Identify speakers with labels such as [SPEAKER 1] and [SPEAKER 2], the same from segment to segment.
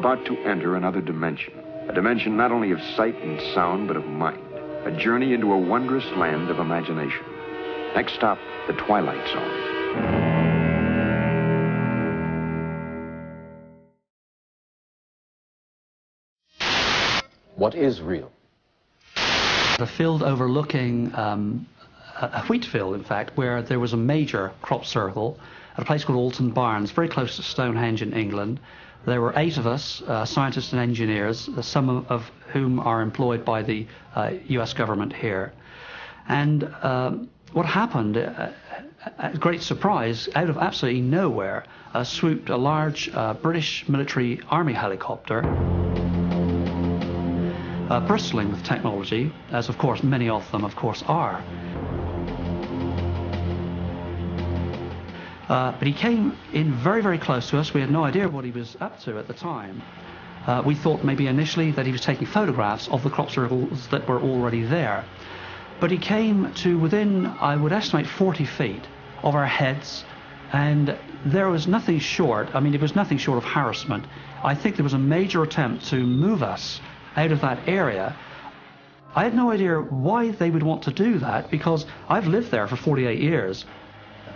[SPEAKER 1] about to enter another dimension. A dimension not only of sight and sound, but of mind. A journey into a wondrous land of imagination. Next stop, the Twilight Zone.
[SPEAKER 2] What is real?
[SPEAKER 3] A field overlooking a wheat field, in fact, where there was a major crop circle at a place called Alton Barnes, very close to Stonehenge in England. There were 8 of us, scientists and engineers, some of whom are employed by the US government here. And what happened, at great surprise, out of absolutely nowhere, swooped a large British military army helicopter, bristling with technology, as of course many of them of course are. But he came in very, very close to us. We had no idea what he was up to at the time. We thought maybe initially that he was taking photographs of the crop circles that were already there. But he came to within, I would estimate, 40 feet of our heads, and there was nothing short, I mean, it was nothing short of harassment. I think there was a major attempt to move us out of that area. I had no idea why they would want to do that, because I've lived there for 48 years.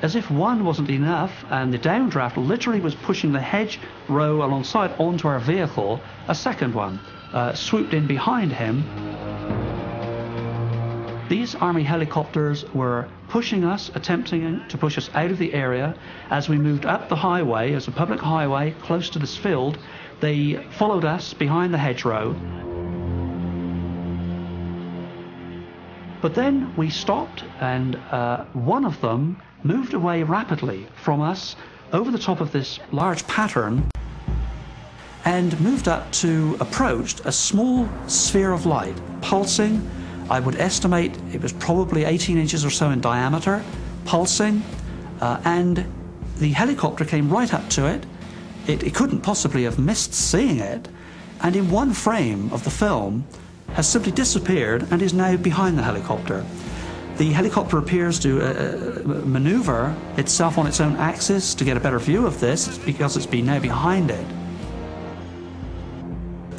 [SPEAKER 3] As if one wasn't enough, and the downdraft literally was pushing the hedge row alongside onto our vehicle, a second one swooped in behind him. These army helicopters were pushing us, attempting to push us out of the area. As we moved up the highway, as a public highway close to this field, they followed us behind the hedgerow. But then we stopped, and one of them moved away rapidly from us over the top of this large pattern and moved up to approach a small sphere of light, pulsing. I would estimate it was probably 18 inches or so in diameter, pulsing, and the helicopter came right up to it. It couldn't possibly have missed seeing it, and in one frame of the film has simply disappeared and is now behind the helicopter. The helicopter appears to maneuver itself on its own axis to get a better view of this, because it's been now behind it.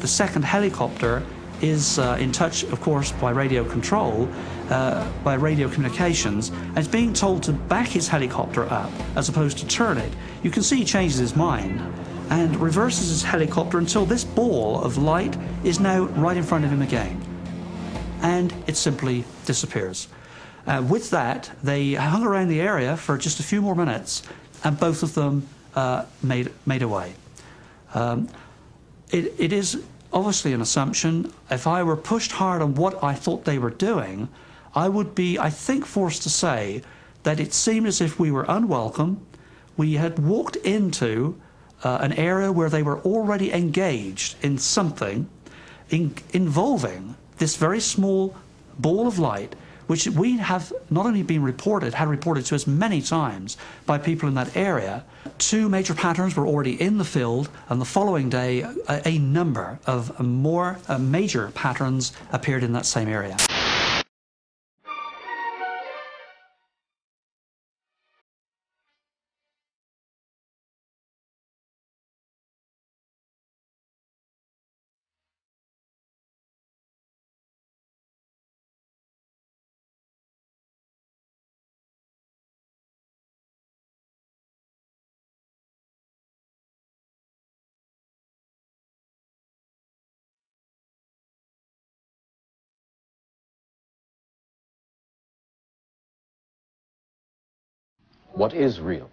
[SPEAKER 3] The second helicopter is in touch, of course, by radio control, by radio communications, and is being told to back his helicopter up as opposed to turn it. You can see he changes his mind and reverses his helicopter until this ball of light is now right in front of him again, and it simply disappears. With that, they hung around the area for just a few more minutes, and both of them made away. It is obviously an assumption. If I were pushed hard on what I thought they were doing, I would be, I think, forced to say that it seemed as if we were unwelcome. We had walked into an area where they were already engaged in something involving this very small ball of light, which we have not only been reported, had reported to us many times by people in that area. 2 major patterns were already in the field, and the following day a number of more major patterns appeared in that same area.
[SPEAKER 2] What is real?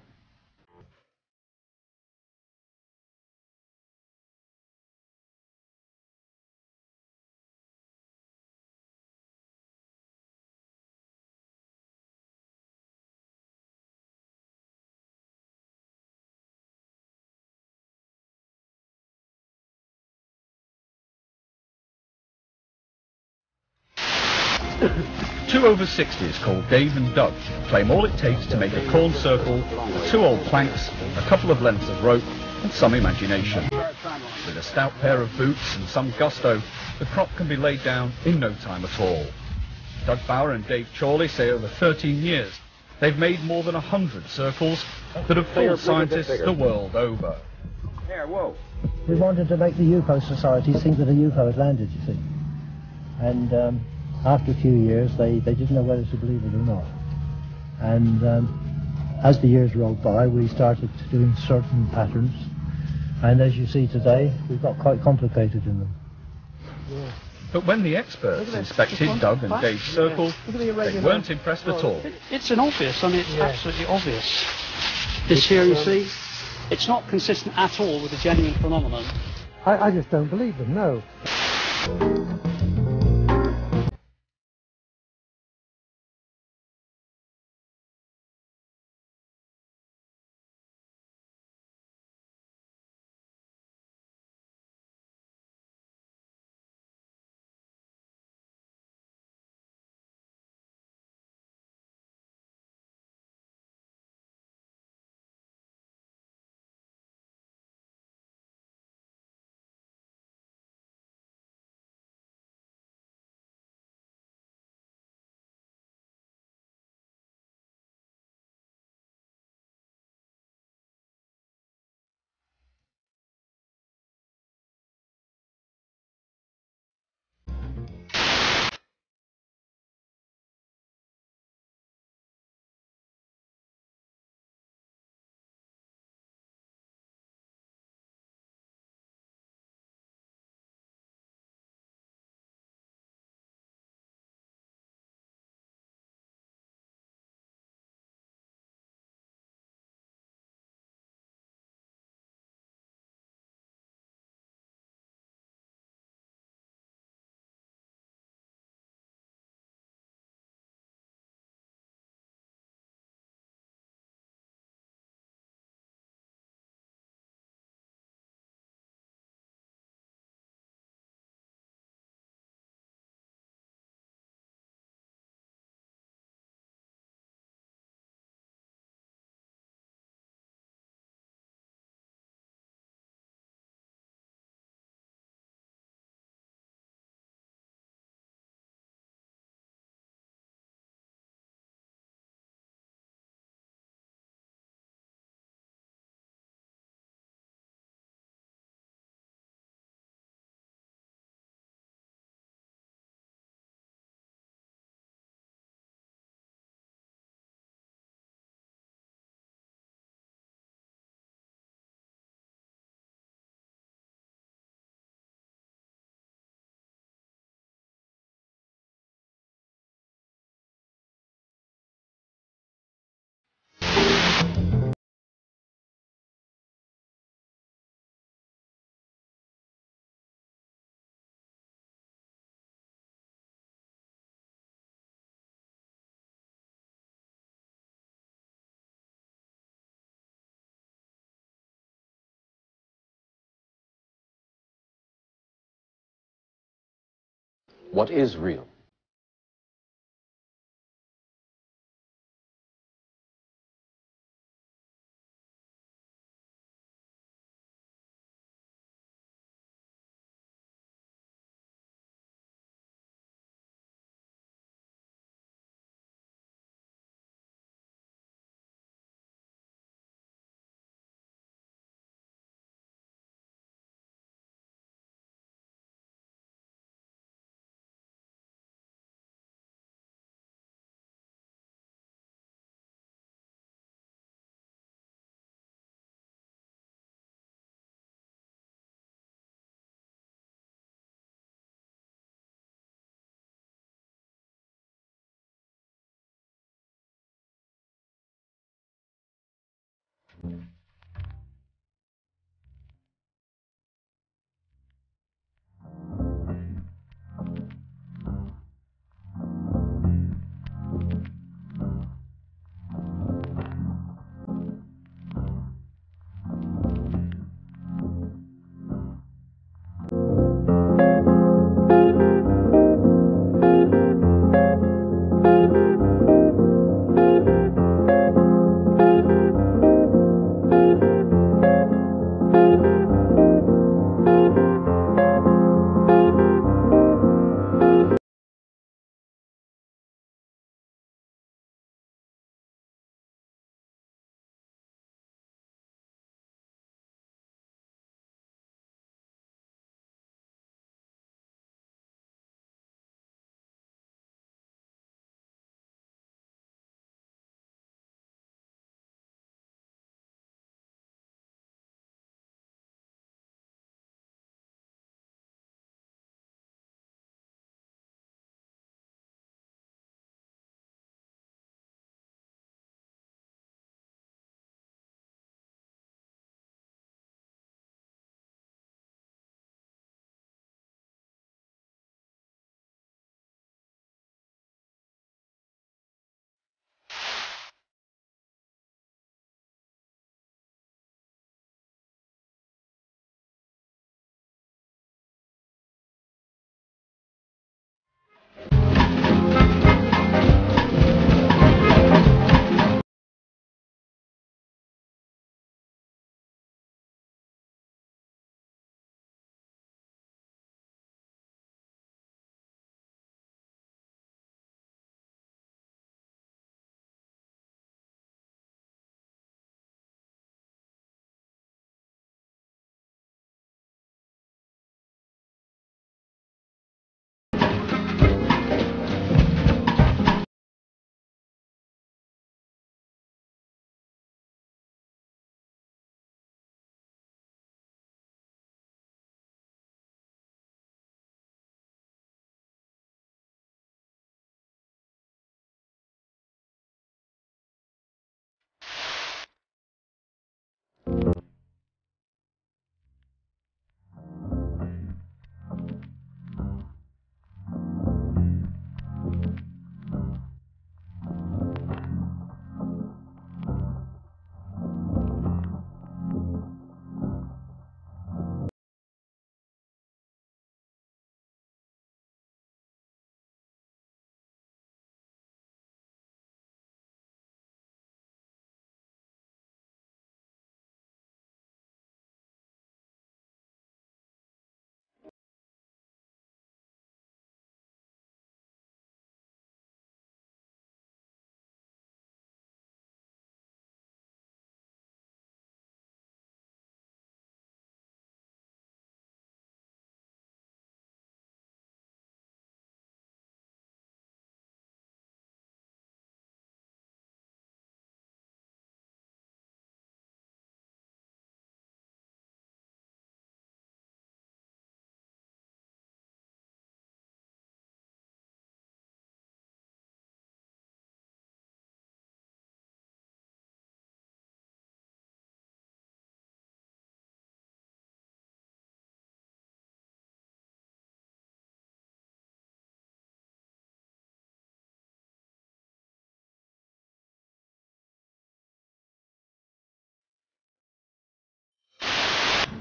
[SPEAKER 4] Two over 60s called Dave and Doug claim all it takes to make a corn circle, 2 old planks, a couple of lengths of rope, and some imagination. With a stout pair of boots and some gusto, the crop can be laid down in no time at all. Doug Bauer and Dave Chorley say over 13 years they've made more than 100 circles that have fooled scientists the world over.
[SPEAKER 5] There, whoa. We wanted to make the UFO societies think that a UFO had landed, you see. And after a few years, they didn't know whether to believe it or not. And as the years rolled by, we started doing certain patterns. And as you see today, we've got quite complicated in them.
[SPEAKER 4] But when the experts inspected Doug and Dave's circle, they weren't impressed at all.
[SPEAKER 3] It's an obvious, I mean, it's absolutely obvious. This here, you see, it's not consistent at all with the genuine phenomenon.
[SPEAKER 5] I just don't believe them, no.
[SPEAKER 2] What is real?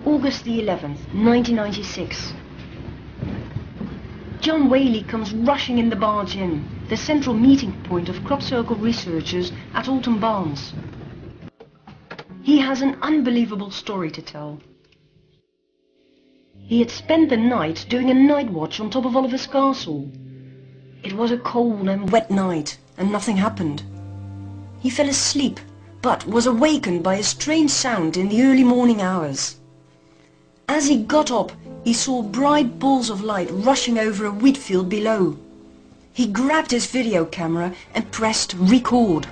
[SPEAKER 6] August the 11th, 1996. John Whaley comes rushing in the barge inn, the central meeting point of crop circle researchers at Alton Barnes. He has an unbelievable story to tell. He had spent the night doing a night watch on top of Oliver's Castle. It was a cold and wet night, and nothing happened. He fell asleep, but was awakened by a strange sound in the early morning hours. As he got up, he saw bright balls of light rushing over a wheat field below. He grabbed his video camera and pressed record.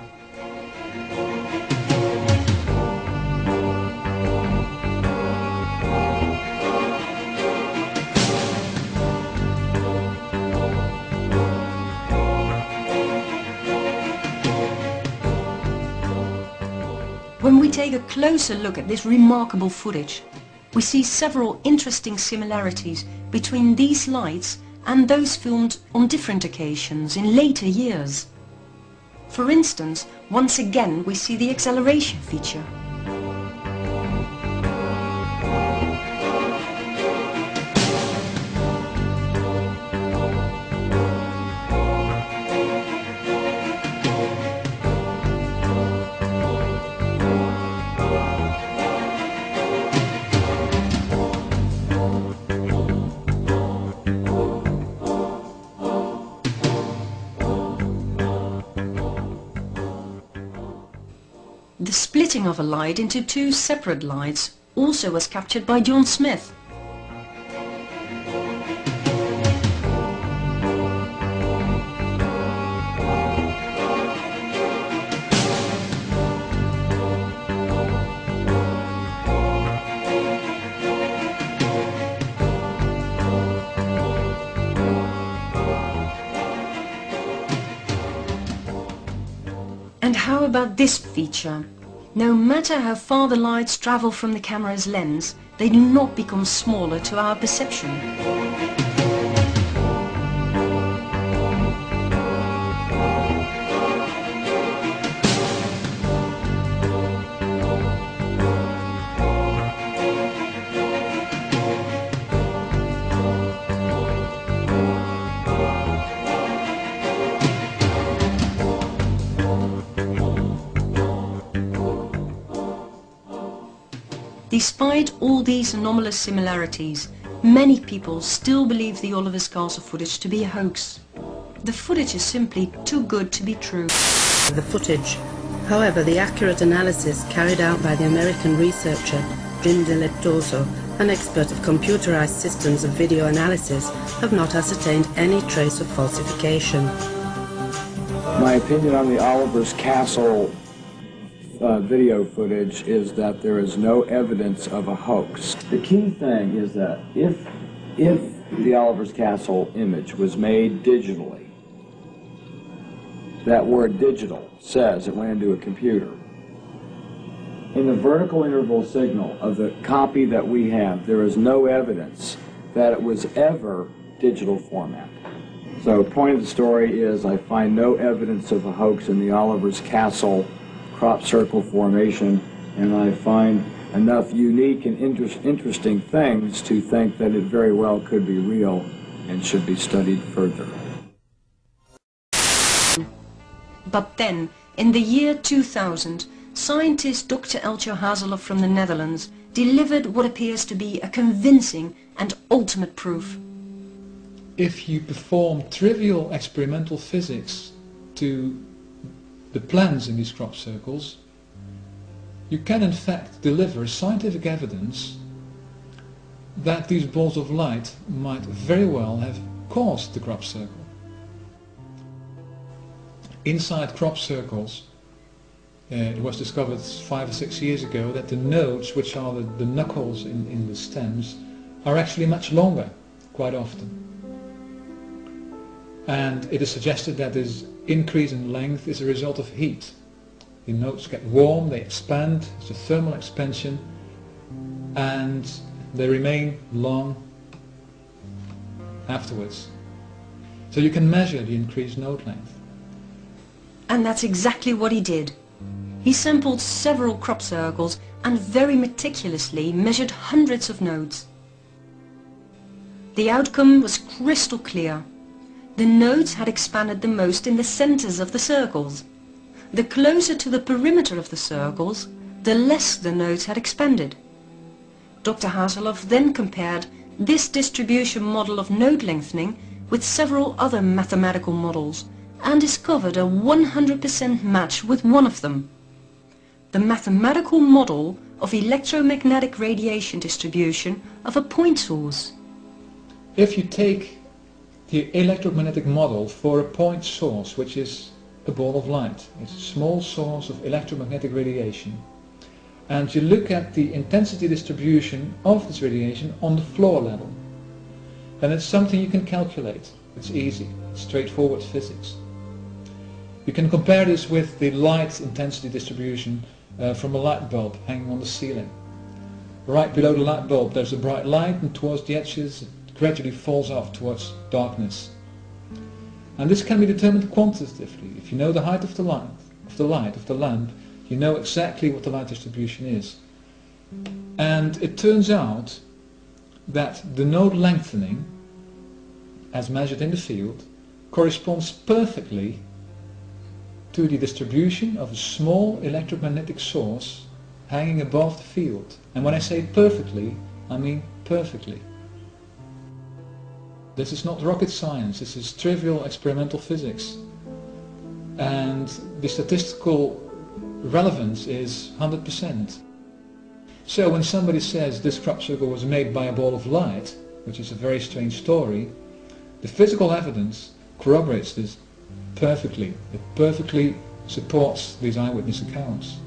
[SPEAKER 6] When we take a closer look at this remarkable footage, we see several interesting similarities between these lights and those filmed on different occasions in later years. For instance, once again we see the acceleration feature. The splitting of a light into two separate lights also was captured by John Smith. And how about this feature? No matter how far the lights travel from the camera's lens, they do not become smaller to our perception. Despite all these anomalous similarities, many people still believe the Oliver's Castle footage to be a hoax. The footage is simply too good to be true.
[SPEAKER 7] The footage. However, the accurate analysis carried out by the American researcher Jim Delettoso, an expert of computerized systems of video analysis, have not ascertained any trace of falsification.
[SPEAKER 8] My opinion on the Oliver's Castle video footage is that there is no evidence of a hoax. The key thing is that if the Oliver's Castle image was made digitally, that word digital says it went into a computer. In the vertical interval signal of the copy that we have, there is no evidence that it was ever digital format. So point of the story is I find no evidence of a hoax in the Oliver's Castle crop circle formation, and I find enough unique and interesting things to think that it very well could be real and should be studied further.
[SPEAKER 6] But then, in the year 2000, scientist Dr. Eltje Hazeloff from the Netherlands delivered what appears to be a convincing and ultimate proof.
[SPEAKER 9] If you perform trivial experimental physics to the plants in these crop circles, you can in fact deliver scientific evidence that these balls of light might very well have caused the crop circle. Inside crop circles, it was discovered 5 or 6 years ago that the nodes, which are the knuckles in the stems, are actually much longer, quite often. And it is suggested that this increase in length is a result of heat. The nodes get warm, they expand, it's a thermal expansion, and they remain long afterwards. So you can measure the increased node length.
[SPEAKER 6] And that's exactly what he did. He sampled several crop circles and very meticulously measured hundreds of nodes. The outcome was crystal clear. The nodes had expanded the most in the centers of the circles. The closer to the perimeter of the circles, the less the nodes had expanded. Dr. Hazeloff then compared this distribution model of node lengthening with several other mathematical models and discovered a 100% match with one of them. The mathematical model of electromagnetic radiation distribution of a point source.
[SPEAKER 9] If you take the electromagnetic model for a point source, which is a ball of light, it's a small source of electromagnetic radiation, and you look at the intensity distribution of this radiation on the floor level, then it's something you can calculate. It's easy, it's straightforward physics. You can compare this with the light intensity distribution from a light bulb hanging on the ceiling. Right below the light bulb there's a bright light, and towards the edges it gradually falls off towards darkness. And this can be determined quantitatively. If you know the height of the lamp, you know exactly what the light distribution is. And it turns out that the node lengthening, as measured in the field, corresponds perfectly to the distribution of a small electromagnetic source hanging above the field. And when I say perfectly, I mean perfectly. This is not rocket science, this is trivial experimental physics. And the statistical relevance is 100%. So when somebody says this crop circle was made by a ball of light, which is a very strange story, the physical evidence corroborates this perfectly. It perfectly supports these eyewitness accounts.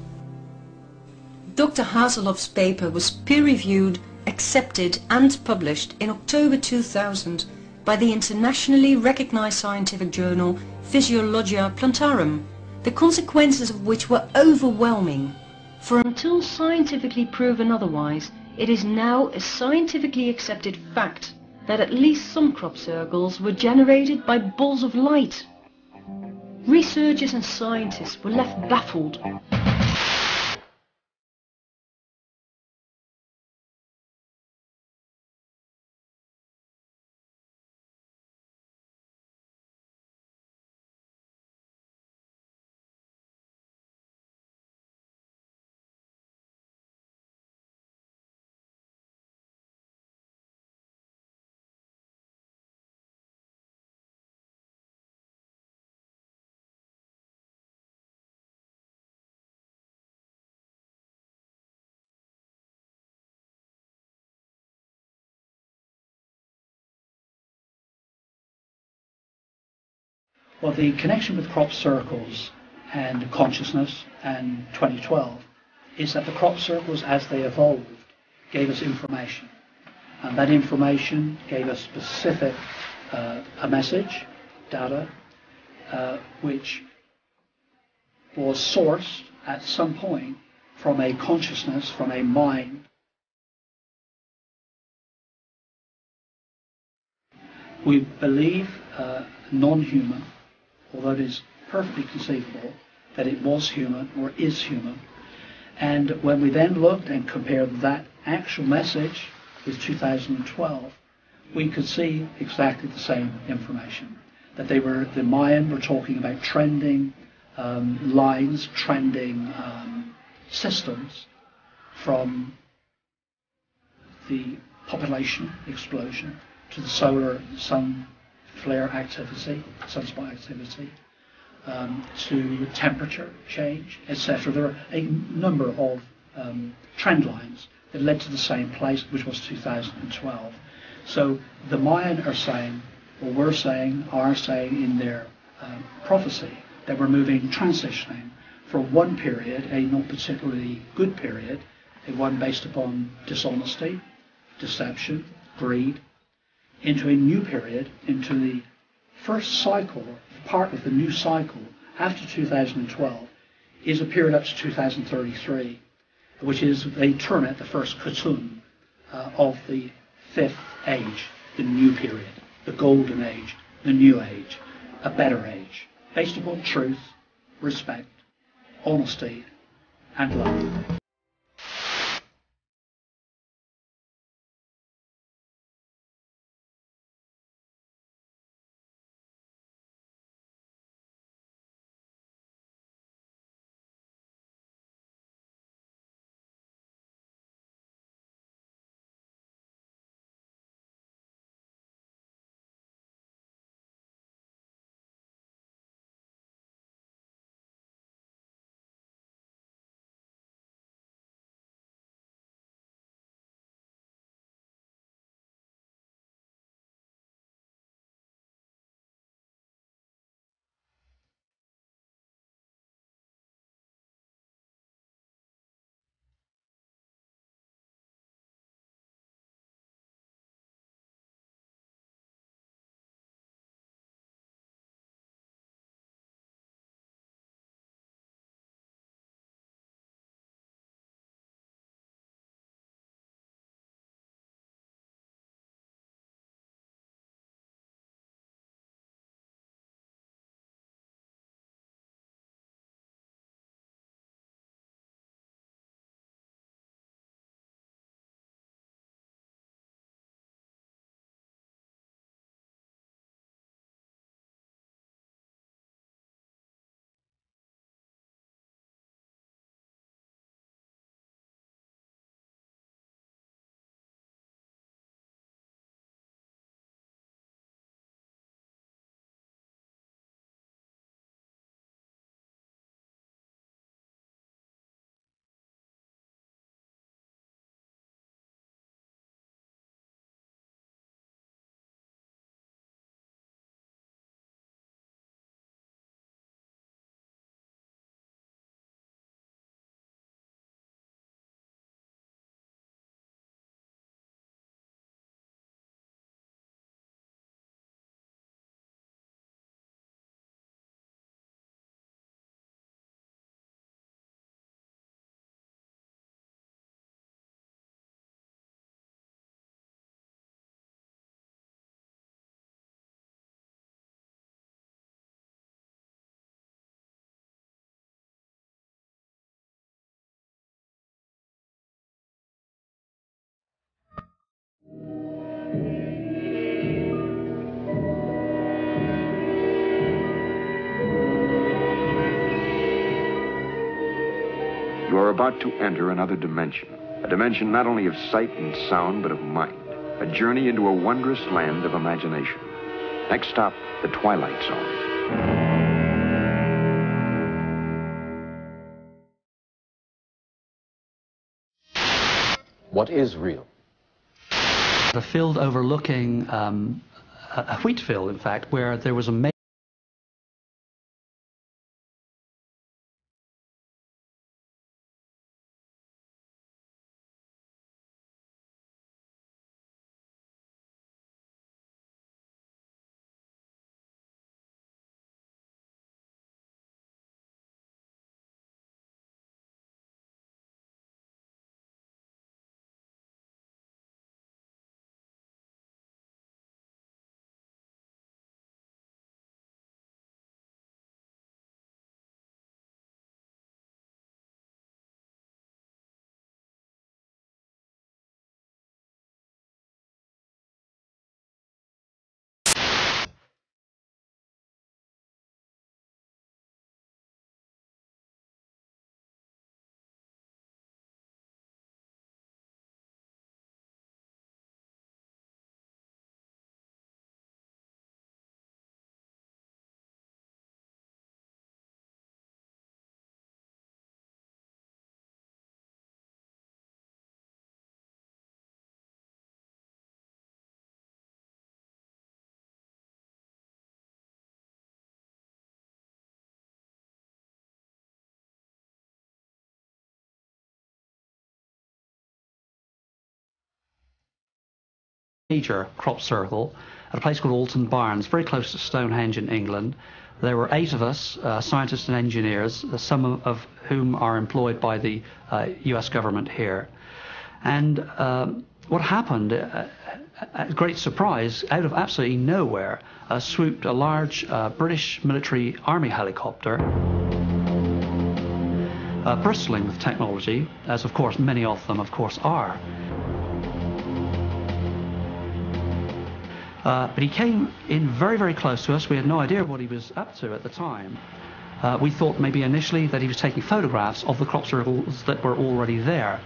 [SPEAKER 6] Dr. Hazeloff's paper was peer-reviewed, accepted and published in October 2000 by the internationally recognized scientific journal Physiologia Plantarum, the consequences of which were overwhelming. For until scientifically proven otherwise, it is now a scientifically accepted fact that at least some crop circles were generated by balls of light. Researchers and scientists were left baffled.
[SPEAKER 3] Well, the connection with crop circles and consciousness and 2012 is that the crop circles, as they evolved, gave us information. And that information gave us specific, a message, data, which was sourced at some point from a consciousness, from a mind. We believe non-human, although it is perfectly conceivable that it was human or is human. And when we then looked and compared that actual message with 2012, we could see exactly the same information. That the Mayan were talking about trending lines, trending systems from the population explosion to the solar sun flare activity, sunspot activity, to temperature change, etc. There are a number of trend lines that led to the same place, which was 2012. So the Mayan are saying, or are saying in their prophecy, that we're transitioning from one period, a not particularly good period, a one based upon dishonesty, deception, greed, into a new period, into the first cycle, part of the new cycle after 2012, is a period up to 2033, which is, they term it the first Khotun of the fifth age, the new period, the golden age, the new age, a better age, based upon truth, respect, honesty, and love.
[SPEAKER 1] You are about to enter another dimension, a dimension not only of sight and sound, but of mind, a journey into a wondrous land of imagination. Next stop, the Twilight Zone.
[SPEAKER 2] What is real?
[SPEAKER 3] A field overlooking a wheat field, in fact, where there was a major crop circle at a place called Alton Barnes, very close to Stonehenge in England. There were 8 of us, scientists and engineers, some of whom are employed by the US government here. And what happened, at great surprise, out of absolutely nowhere, swooped a large British military army helicopter, bristling with technology, as of course many of them of course are. But he came in very, very close to us. We had no idea what he was up to at the time. We thought maybe initially that he was taking photographs of the crop circles that were already there.